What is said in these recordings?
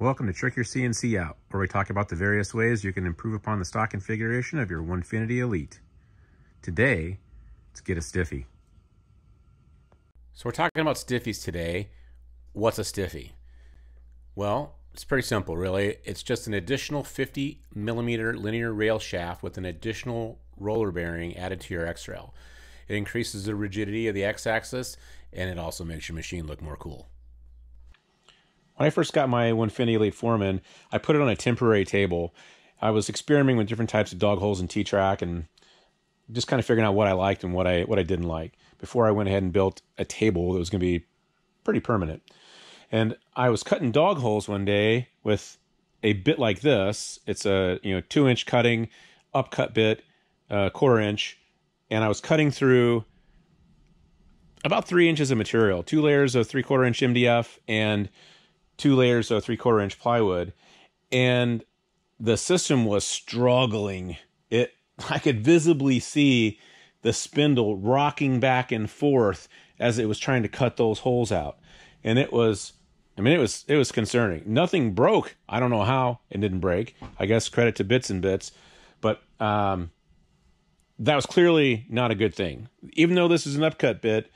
Welcome to Trick Your CNC Out, where we talk about the various ways you can improve upon the stock configuration of your Onefinity Elite. Today, let's get a Stiffy. So we're talking about Stiffies today. What's a Stiffy? Well, it's pretty simple, really. It's just an additional 50 millimeter linear rail shaft with an additional roller bearing added to your X-rail. It increases the rigidity of the X-axis, and it also makes your machine look more cool. When I first got my Onefinity Elite Foreman, I put it on a temporary table. I was experimenting with different types of dog holes and T-track and just kind of figuring out what I liked and what I didn't like before I went ahead and built a table that was going to be pretty permanent. And I was cutting dog holes one day with a bit like this. It's a 2-inch cutting upcut bit, 1/4 inch, and I was cutting through about 3 inches of material, 2 layers of 3/4 inch MDF and 2 layers of 3/4 inch plywood, and the system was struggling. I could visibly see the spindle rocking back and forth as it was trying to cut those holes out, and it was concerning. Nothing broke. I don't know how it didn't break. I guess credit to Bits and Bits, but that was clearly not a good thing. Even though this is an upcut bit,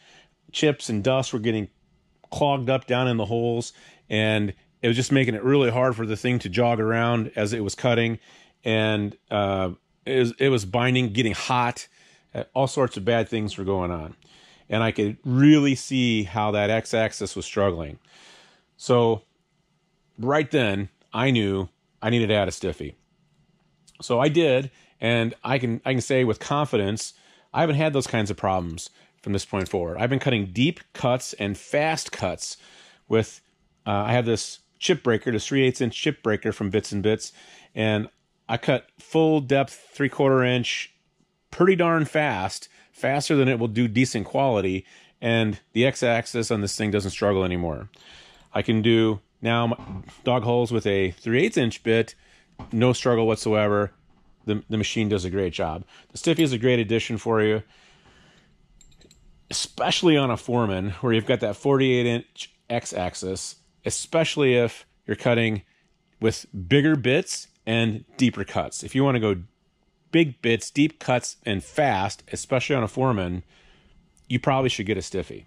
chips and dust were getting clogged up down in the holes, and it was just making it really hard for the thing to jog around as it was cutting, and it was binding, getting hot. All sorts of bad things were going on, and I could really see how that X-axis was struggling. So right then, I knew I needed to add a Stiffy. So I did, and I can say with confidence, I haven't had those kinds of problems from this point forward. I've been cutting deep cuts and fast cuts with, I have this chip breaker, this 3/8 inch chip breaker from Bits and Bits, and I cut full depth 3/4 inch pretty darn fast, faster than it will do decent quality, and the X-axis on this thing doesn't struggle anymore. I can do now dog holes with a 3/8 inch bit, no struggle whatsoever. The machine does a great job. The Stiffy is a great addition for you, especially on a Foreman where you've got that 48 inch X-axis, especially if you're cutting with bigger bits and deeper cuts. If you want to go big bits, deep cuts, and fast, especially on a Foreman, you probably should get a Stiffy.